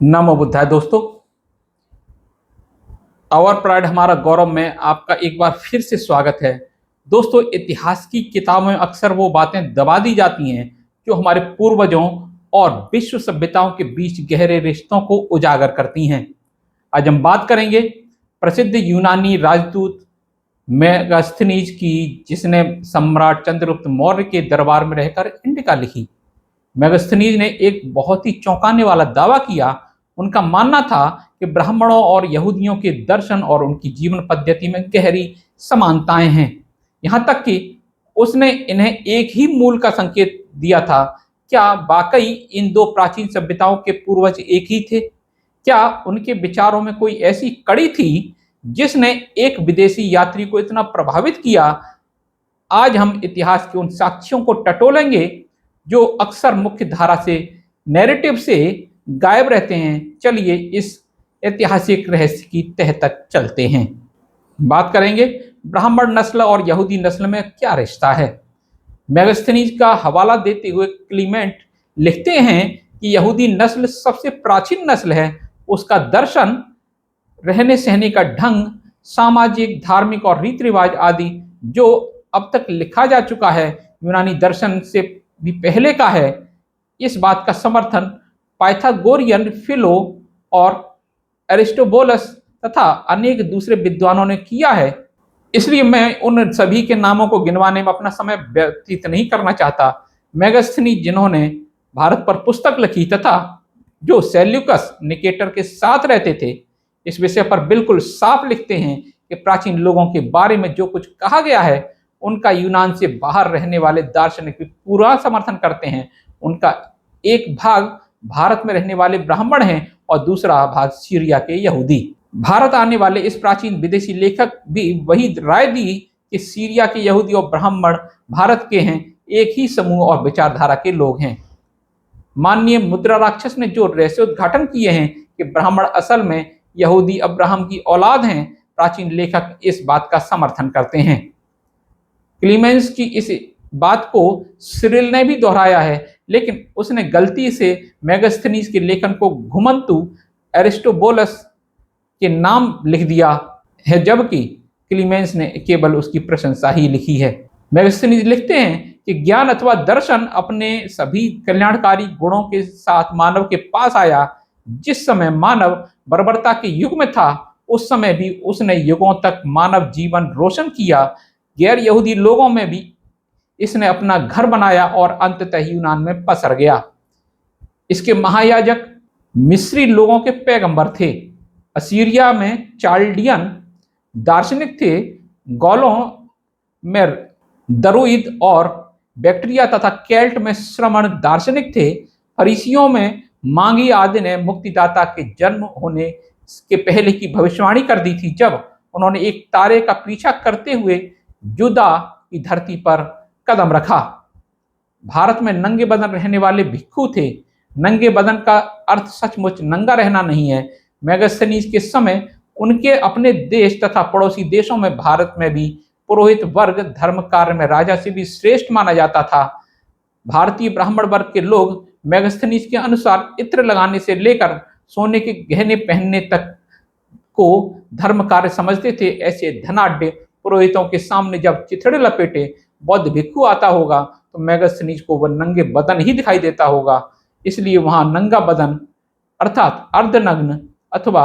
नमो बुद्धाय दोस्तों। Our pride हमारा गौरव में आपका एक बार फिर से स्वागत है। दोस्तों, इतिहास की किताबों में अक्सर वो बातें दबा दी जाती हैं जो हमारे पूर्वजों और विश्व सभ्यताओं के बीच गहरे रिश्तों को उजागर करती हैं। आज हम बात करेंगे प्रसिद्ध यूनानी राजदूत मेगास्थनीज की, जिसने सम्राट चंद्रगुप्त मौर्य के दरबार में रहकर इंडिका लिखी। मेगास्थनीज ने एक बहुत ही चौंकाने वाला दावा किया। उनका मानना था कि ब्राह्मणों और यहूदियों के दर्शन और उनकी जीवन पद्धति में गहरी समानताएं हैं। यहाँ तक कि उसने इन्हें एक ही मूल का संकेत दिया था। क्या वाकई इन दो प्राचीन सभ्यताओं के पूर्वज एक ही थे? क्या उनके विचारों में कोई ऐसी कड़ी थी जिसने एक विदेशी यात्री को इतना प्रभावित किया? आज हम इतिहास के उन साक्ष्यों को टटोलेंगे जो अक्सर मुख्य धारा से, नैरेटिव से गायब रहते हैं। चलिए इस ऐतिहासिक रहस्य की तह तक चलते हैं। बात करेंगे ब्राह्मण नस्ल और यहूदी नस्ल में क्या रिश्ता है। मेगास्थनीज का हवाला देते हुए क्लीमेंट लिखते हैं कि यहूदी नस्ल सबसे प्राचीन नस्ल है। उसका दर्शन, रहने सहने का ढंग, सामाजिक, धार्मिक और रीति रिवाज आदि जो अब तक लिखा जा चुका है, यूनानी दर्शन से भी पहले का है। इस बात का समर्थन पाइथागोरियन, फिलो और एरिस्टोबुलस तथा अनेक दूसरे विद्वानों ने किया है। इसलिए मैं उन सभी के नामों को गिनवाने में अपना समय व्यतीत नहीं करना चाहता। मेगास्थनीज, जिन्होंने भारत पर पुस्तक लिखी तथा जो सेल्यूकस निकेटर के साथ रहते थे, इस विषय पर बिल्कुल साफ लिखते हैं कि प्राचीन लोगों के बारे में जो कुछ कहा गया है उनका यूनान से बाहर रहने वाले दार्शनिक भी पूरा समर्थन करते हैं। उनका एक भाग भारत में रहने वाले ब्राह्मण हैं और दूसरा भाग सीरिया के यहूदी। भारत आने वाले इस प्राचीन विदेशी लेखक भी वही राय दी कि सीरिया के यहूदी और ब्राह्मण भारत के हैं, एक ही समूह और विचारधारा के लोग हैं। माननीय मुद्रा राक्षस ने जो रहस्योद्घाटन किए हैं कि ब्राह्मण असल में यहूदी अब्राहम की औलाद हैं, प्राचीन लेखक इस बात का समर्थन करते हैं। क्लीमेंस की इस बात को सिरिल ने भी दोहराया है, लेकिन उसने गलती से मेगास्थनीज के लेखन को घुमंतु एरिस्टोबुलस के नाम लिख दिया है, जबकि क्लीमेंस ने केवल उसकी प्रशंसा ही लिखी है। मेगास्थनीज लिखते हैं कि ज्ञान अथवा दर्शन अपने सभी कल्याणकारी गुणों के साथ मानव के पास आया। जिस समय मानव बर्बरता के युग में था, उस समय भी उसने युगों तक मानव जीवन रोशन किया। गैर यहूदी लोगों में भी इसने अपना घर बनाया और अंततः यूनान में पसर गया। इसके महायाजक मिस्री लोगों के पैगंबर थे। असीरिया में चाल्डियन दार्शनिक थे। गौलों में दरुइद और बैक्टीरिया तथा केल्ट में श्रमण दार्शनिक थे। फरीसियों में मांगी आदि ने मुक्तिदाता के जन्म होने के पहले की भविष्यवाणी कर दी थी, जब उन्होंने एक तारे का पीछा करते हुए जुदा की धरती पर कदम रखा। भारत में नंगे बदन रहने वाले भिक्षु थे। नंगे बदन का अर्थ सचमुच नंगा रहना नहीं है। मेगास्थनीज के समय उनके अपने देश तथा पड़ोसी देशों में भारत में भी पुरोहित वर्ग धर्म कार्य में राजा से भी श्रेष्ठ माना जाता था। भारतीय ब्राह्मण वर्ग के लोग मेगास्थनीज के अनुसार इत्र लगाने से लेकर सोने के गहने पहनने तक को धर्म कार्य समझते थे। ऐसे धनाढ्य पुरोहितों के सामने जब चिथड़े लपेटे बौद्ध भिक्षु आता होगा तो मेगास्थनीज को वह नंगे बदन ही दिखाई देता होगा। इसलिए वहां नंगा बदन अर्थात अर्धनग्न अथवा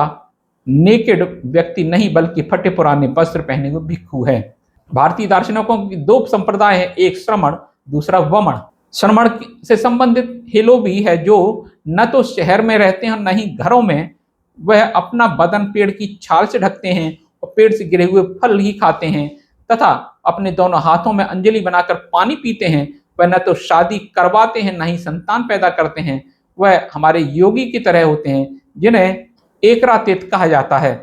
नेकेड व्यक्ति नहीं, बल्कि फटे पुराने वस्त्र पहने हुए भिक्षु है। भारतीय दार्शनिकों की दो संप्रदाय है, एक श्रमण, दूसरा वमन। श्रमण से संबंधित हेलो भी है, जो न तो शहर में रहते हैं न ही घरों में। वह अपना बदन पेड़ की छाल से ढकते हैं और पेड़ से गिरे हुए फल ही खाते हैं तथा अपने दोनों हाथों में अंजलि बनाकर पानी पीते हैं। वह न तो शादी करवाते हैं न ही संतान पैदा करते हैं। वह हमारे योगी की तरह होते हैं, जिन्हें एकरातीत कहा जाता है।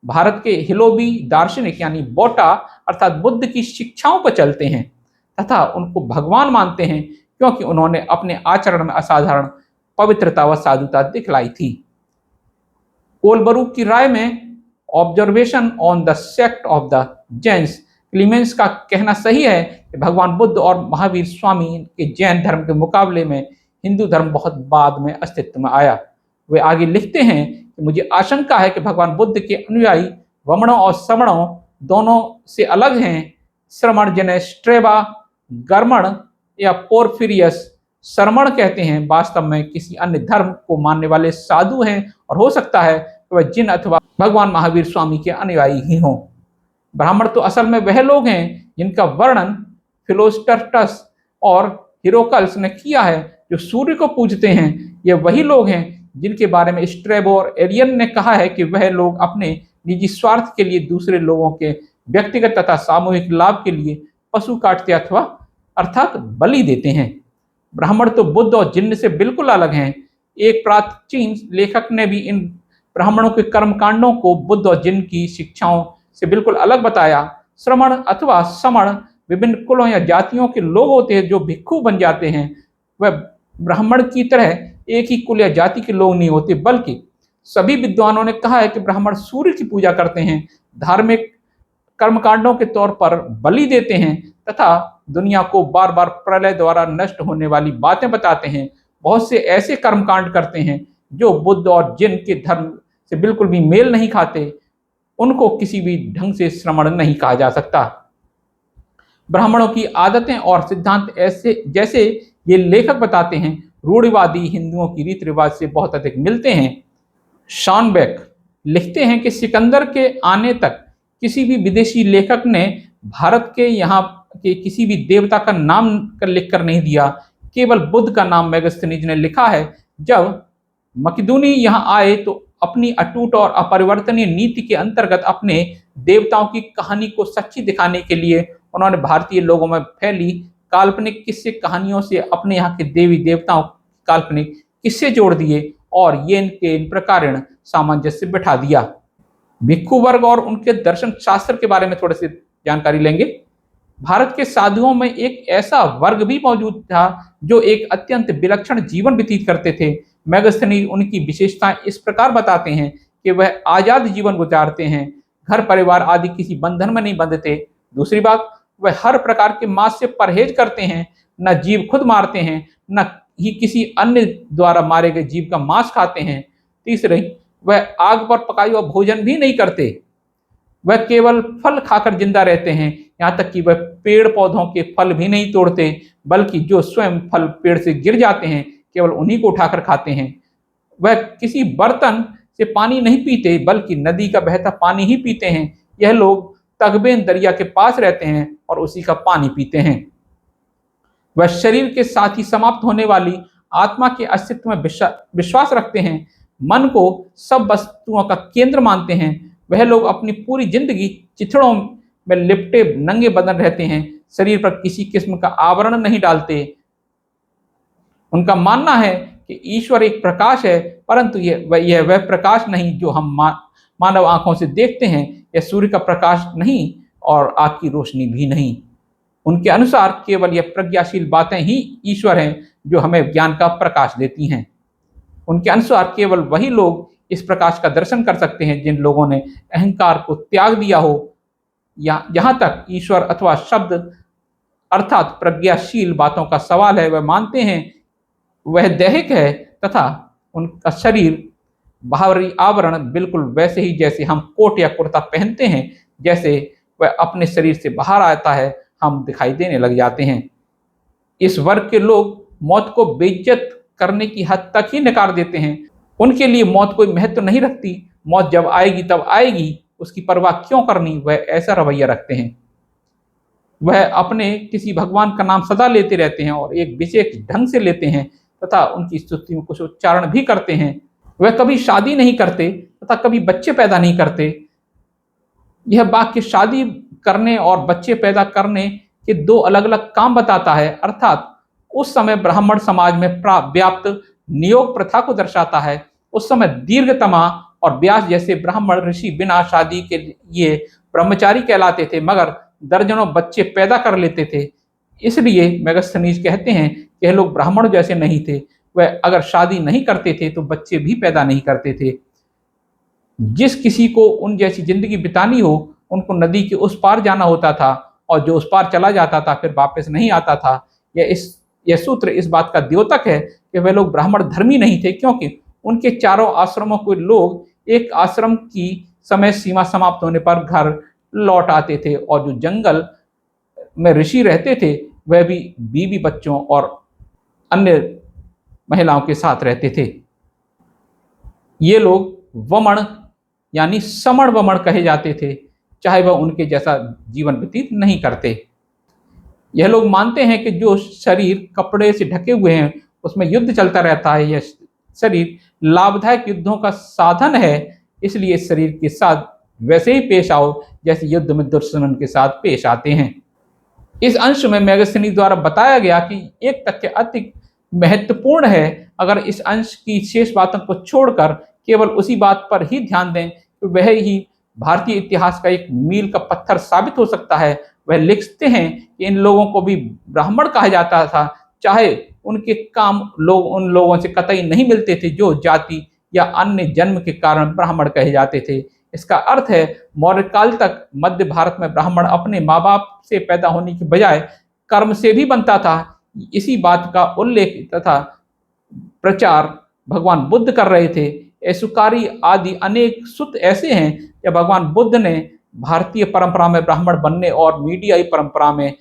भारत के हिलोबी दार्शनिक यानी बोटा अर्थात बुद्ध की शिक्षाओं पर चलते हैं तथा उनको भगवान मानते हैं, क्योंकि उन्होंने अपने आचरण में असाधारण पवित्रता व साधुता दिखलाई थी। कोलबरूक की राय में observation on the sect of the Jains, Clemens का कहना सही है कि भगवान बुद्ध और महावीर स्वामी के जैन धर्म के मुकाबले में हिंदू धर्म बहुत बाद में अस्तित्व में आया। वे आगे लिखते हैं कि मुझे आशंका है कि भगवान बुद्ध के अनुयायी वमनों और सवर्णों दोनों से अलग हैं। श्रमण जिन्हें स्ट्रेबा, गर्मण या पोर्फिरियस श्रमण कहते हैं, वास्तव में किसी अन्य धर्म को मानने वाले साधु हैं और हो सकता है कि वह जिन अथवा भगवान महावीर स्वामी के अनुयायी ही हों। ब्राह्मण तो असल में वह लोग हैं जिनका वर्णन फिलोस्टर्टस और हिरोकल्स ने किया है, जो सूर्य को पूजते हैं। ये वही लोग हैं जिनके बारे में स्ट्रैबो और एरियन ने कहा है कि वह लोग अपने निजी स्वार्थ के लिए दूसरे लोगों के व्यक्तिगत तथा सामूहिक लाभ के लिए पशु काटते अथवा अर्थात बलि देते हैं। ब्राह्मण तो बुद्ध और जिन्न से बिल्कुल अलग हैं। एक प्राचीन लेखक ने भी इन ब्राह्मणों के कर्मकांडों को बुद्ध और जिन्न की शिक्षाओं से बिल्कुल अलग बताया। श्रमण अथवा समण विभिन्न कुलों या जातियों के लोग होते हैं जो भिक्षु बन जाते हैं। वह ब्राह्मण की तरह एक ही कुल या जाति के लोग नहीं होते, बल्कि सभी विद्वानों ने कहा है कि ब्राह्मण सूर्य की पूजा करते हैं, धार्मिक कर्मकांडों के तौर पर बलि देते हैं तथा दुनिया को बार बार प्रलय द्वारा नष्ट होने वाली बातें बताते हैं। बहुत से ऐसे कर्मकांड करते हैं जो बुद्ध और जिन के धर्म से बिल्कुल भी मेल नहीं खाते। उनको किसी भी ढंग से श्रमण नहीं कहा जा सकता। ब्राह्मणों की आदतें और सिद्धांत ऐसे जैसे ये लेखक बताते हैं रूढ़िवादी हिंदुओं की रीति रिवाज से बहुत अधिक मिलते हैं। शॉनबेक लिखते हैं कि सिकंदर के आने तक किसी भी विदेशी लेखक ने भारत के यहाँ के किसी भी देवता का नाम लिखकर नहीं दिया। केवल बुद्ध का नाम मेगास्थनीज ने लिखा है। जब मकिदुनी यहाँ आए तो अपनी अटूट और अपरिवर्तनीय नीति के अंतर्गत अपने देवताओं की कहानी को सच्ची दिखाने के लिए उन्होंने भारतीय लोगों में फैली काल्पनिक किस्से कहानियों से अपने यहाँ के देवी देवताओं काल्पनिक किस्से जोड़ दिए और ये इन प्रकार सामंजस्य बिठा दिया। भिक्षु वर्ग और उनके दर्शन शास्त्र के बारे में थोड़ी सी जानकारी लेंगे। भारत के साधुओं में एक ऐसा वर्ग भी मौजूद था जो एक अत्यंत विलक्षण जीवन व्यतीत करते थे। मेगास्थनीज उनकी विशेषताएं इस प्रकार बताते हैं कि वह आजाद जीवन गुजारते हैं, घर परिवार आदि किसी बंधन में नहीं बंधते। दूसरी बात, वह हर प्रकार के मांस से परहेज करते हैं, न जीव खुद मारते हैं, न ही किसी अन्य द्वारा मारे गए जीव का मांस खाते हैं। तीसरी, वह आग पर पकाई हुआ भोजन भी नहीं करते। वह केवल फल खाकर जिंदा रहते हैं, यहाँ तक कि वह पेड़ पौधों के फल भी नहीं तोड़ते, बल्कि जो स्वयं फल पेड़ से गिर जाते हैं केवल उन्हीं को उठाकर खाते हैं। वह किसी बर्तन से पानी नहीं पीते, बल्कि नदी का बहता पानी ही पीते हैं। यह लोग तगबेन दरिया के पास रहते हैं और उसी का पानी पीते हैं। वह शरीर के साथ ही समाप्त होने वाली आत्मा के अस्तित्व में विश्वास रखते हैं, मन को सब वस्तुओं का केंद्र मानते हैं। वह लोग अपनी पूरी जिंदगी चिथड़ों में लिपटे नंगे बदन रहते हैं, शरीर पर किसी किस्म का आवरण नहीं डालते। उनका मानना है कि ईश्वर एक प्रकाश है, परंतु यह वह प्रकाश नहीं जो हम मानव आंखों से देखते हैं। यह सूर्य का प्रकाश नहीं और आग की रोशनी भी नहीं। उनके अनुसार केवल यह प्रज्ञाशील बातें ही ईश्वर हैं जो हमें ज्ञान का प्रकाश देती हैं। उनके अनुसार केवल वही लोग इस प्रकाश का दर्शन कर सकते हैं जिन लोगों ने अहंकार को त्याग दिया हो। या जहाँ तक ईश्वर अथवा शब्द अर्थात प्रज्ञाशील बातों का सवाल है, वह मानते हैं वह दैहिक है तथा उनका शरीर बाहरी आवरण बिल्कुल वैसे ही जैसे हम कोट या कुर्ता पहनते हैं, जैसे वह अपने शरीर से बाहर आता है हम दिखाई देने लग जाते हैं। इस वर्ग के लोग मौत को बेइज्जत करने की हद तक ही नकार देते हैं। उनके लिए मौत कोई महत्व नहीं रखती। मौत जब आएगी तब आएगी, उसकी परवाह क्यों करनी, वह ऐसा रवैया रखते हैं। वह अपने किसी भगवान का नाम सदा लेते रहते हैं और एक विशेष ढंग से लेते हैं तथा उनकी स्तुति में कुछ उच्चारण भी करते हैं। वह कभी शादी नहीं करते तथा कभी बच्चे पैदा नहीं करते। यह वाक्य शादी करने और बच्चे पैदा करने के दो अलग अलग काम बताता है, अर्थात उस समय ब्राह्मण समाज में व्याप्त नियोग प्रथा को दर्शाता है। उस समय दीर्घतमा और व्यास जैसे ब्राह्मण ऋषि बिना शादी के लिए ब्रह्मचारी कहलाते थे, मगर दर्जनों बच्चे पैदा कर लेते थे। इसलिए मेगास्थनीज कहते हैं कि यह लोग ब्राह्मण जैसे नहीं थे। वह अगर शादी नहीं करते थे तो बच्चे भी पैदा नहीं करते थे। जिस किसी को उन जैसी जिंदगी बितानी हो, उनको नदी के उस पार जाना होता था और जो उस पार चला जाता था फिर वापस नहीं आता था। यह सूत्र इस बात का द्योतक है कि वे लोग ब्राह्मण धर्मी नहीं थे, क्योंकि उनके चारों आश्रमों के लोग एक आश्रम की समय सीमा समाप्त होने पर घर लौट आते थे और जो जंगल में ऋषि रहते थे वह भी बीवी बच्चों और अन्य महिलाओं के साथ रहते थे। ये लोग वमन यानी समण वमन कहे जाते थे, चाहे वह उनके जैसा जीवन व्यतीत नहीं करते। यह लोग मानते हैं कि जो शरीर कपड़े से ढके हुए हैं उसमें युद्ध चलता रहता है, यह शरीर लाभदायक युद्धों का साधन है, इसलिए इस शरीर के साथ वैसे ही पेश आओ जैसे युद्ध में दुश्मन के साथ पेश आते हैं। इस अंश में मेगस्थनीज द्वारा बताया गया कि एक तथ्य अति महत्वपूर्ण है। अगर इस अंश की शेष बातों को छोड़कर केवल उसी बात पर ही ध्यान दें तो वह ही भारतीय इतिहास का एक मील का पत्थर साबित हो सकता है। वह लिखते हैं कि इन लोगों को भी ब्राह्मण कहा जाता था, चाहे उनके काम लोग उन लोगों से कतई नहीं मिलते थे जो जाति या अन्य जन्म के कारण ब्राह्मण कहे जाते थे। इसका अर्थ है मौर्य काल तक मध्य भारत में ब्राह्मण अपने माँ बाप से पैदा होने की बजाय कर्म से भी बनता था। इसी बात का उल्लेख तथा प्रचार भगवान बुद्ध कर रहे थे। एसुकारी आदि अनेक सूत ऐसे हैं जब भगवान बुद्ध ने भारतीय परंपरा में ब्राह्मण बनने और मीडियाई परंपरा में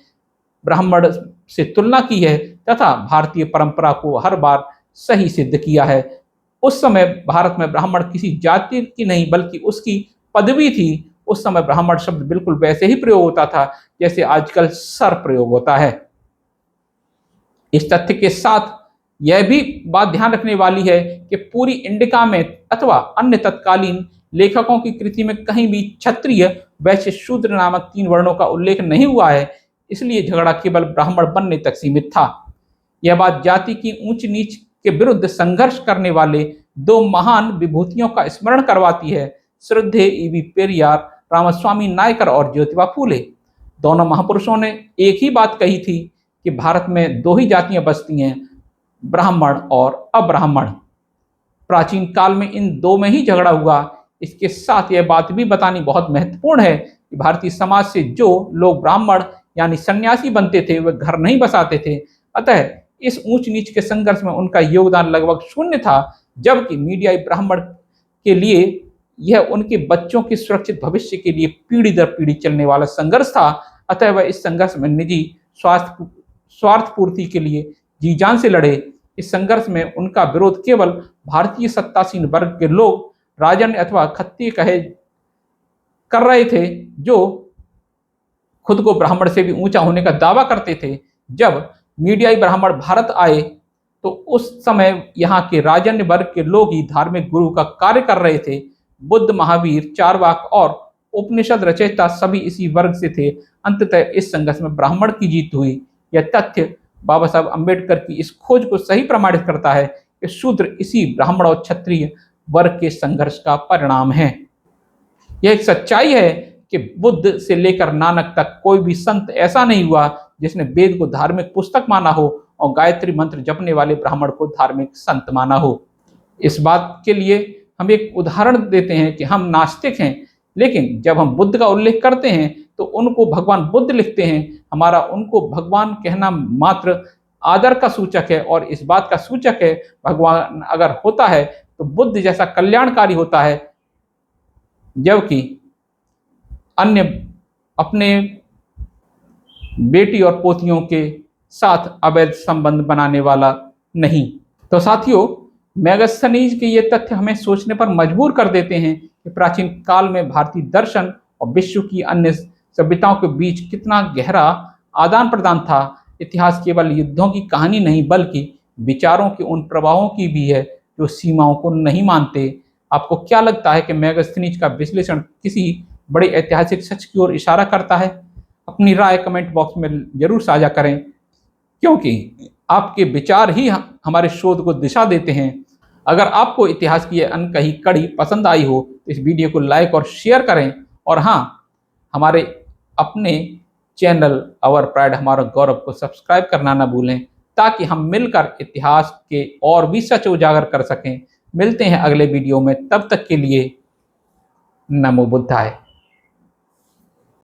ब्राह्मण से तुलना की है तथा भारतीय परंपरा को हर बार सही सिद्ध किया है। उस समय भारत में ब्राह्मण किसी जाति की नहीं बल्कि उसकी पदवी थी। उस समय ब्राह्मण शब्द बिल्कुल वैसे ही प्रयोग होता था जैसे आजकल सर प्रयोग होता है। इस तथ्य के साथ यह भी बात ध्यान रखने वाली है कि पूरी इंडिका में अथवा अन्य तत्कालीन लेखकों की कृति में कहीं भी क्षत्रिय वैश्य शूद्र नामक 3 वर्णों का उल्लेख नहीं हुआ है, इसलिए झगड़ा केवल ब्राह्मण बनने तक सीमित था। यह बात जाति की ऊंच नीच के विरुद्ध संघर्ष करने वाले 2 महान विभूतियों का स्मरण करवाती है, श्रद्धेय ईवी पेरियार, रामास्वामी नायकर और ज्योतिबा फूले। दोनों महापुरुषों ने एक ही बात कही थी कि भारत में 2 ही जातियां बसती हैं, ब्राह्मण और अब्राह्मण। प्राचीन काल में इन 2 में ही झगड़ा हुआ। इसके साथ यह बात भी बतानी बहुत महत्वपूर्ण है कि भारतीय समाज से जो लोग ब्राह्मण यानी सन्यासी बनते थे वे घर नहीं बसाते थे, अतः इस ऊंच नीच के संघर्ष में उनका योगदान लगभग शून्य था। जबकि मीडियाई ब्राह्मण के लिए यह उनके बच्चों के सुरक्षित भविष्य के लिए पीढ़ी दर पीढ़ी चलने वाला संघर्ष था, अतः वह इस संघर्ष में निजी स्वार्थ पूर्ति के लिए जी जान से लड़े। इस संघर्ष में उनका विरोध केवल भारतीय सत्तासीन वर्ग के लोग राजन अथवा खत्ती कहे कर रहे थे जो खुद को ब्राह्मण से भी ऊंचा होने का दावा करते थे। जब मीडियाई ब्राह्मण भारत आए तो उस समय यहाँ के राजन्य वर्ग के लोग ही धार्मिक गुरु का कार्य कर रहे थे। बुद्ध, महावीर, चारवाक और उपनिषद रचयिता सभी इसी वर्ग से थे। अंततः इस संघर्ष में ब्राह्मण की जीत हुई। यह तथ्य बाबा साहब अम्बेडकर की इस खोज को सही प्रमाणित करता है कि शूद्र इसी ब्राह्मण और क्षत्रिय वर्ग के संघर्ष का परिणाम है। यह एक सच्चाई है कि बुद्ध से लेकर नानक तक कोई भी संत ऐसा नहीं हुआ जिसने वेद को धार्मिक पुस्तक माना हो और गायत्री मंत्र जपने वाले ब्राह्मण को धार्मिक संत माना हो। इस बात के लिए हम एक उदाहरण देते हैं कि हम नास्तिक हैं, लेकिन जब हम बुद्ध का उल्लेख करते हैं तो उनको भगवान बुद्ध लिखते हैं। हमारा उनको भगवान कहना मात्र आदर का सूचक है और इस बात का सूचक है भगवान अगर होता है तो बुद्ध जैसा कल्याणकारी होता है, जबकि अन्य अपने बेटी और पोतियों के साथ अवैध संबंध बनाने वाला नहीं। तो साथियों, मेगस्थनीज के ये तथ्य हमें सोचने पर मजबूर कर देते हैं कि प्राचीन काल में भारतीय दर्शन और विश्व की अन्य सभ्यताओं के बीच कितना गहरा आदान प्रदान था। इतिहास केवल युद्धों की कहानी नहीं बल्कि विचारों के उन प्रभावों की भी है जो सीमाओं को नहीं मानते। आपको क्या लगता है कि मेगस्थनीज का विश्लेषण किसी बड़े ऐतिहासिक सच की ओर इशारा करता है? अपनी राय कमेंट बॉक्स में जरूर साझा करें, क्योंकि आपके विचार ही हमारे शोध को दिशा देते हैं। अगर आपको इतिहास की यह अनकही कड़ी पसंद आई हो तो इस वीडियो को लाइक और शेयर करें, और हाँ, हमारे अपने चैनल आवर प्राइड हमारा गौरव को सब्सक्राइब करना ना भूलें, ताकि हम मिलकर इतिहास के और भी सच उजागर कर सकें। मिलते हैं अगले वीडियो में, तब तक के लिए नमो बुद्धाय।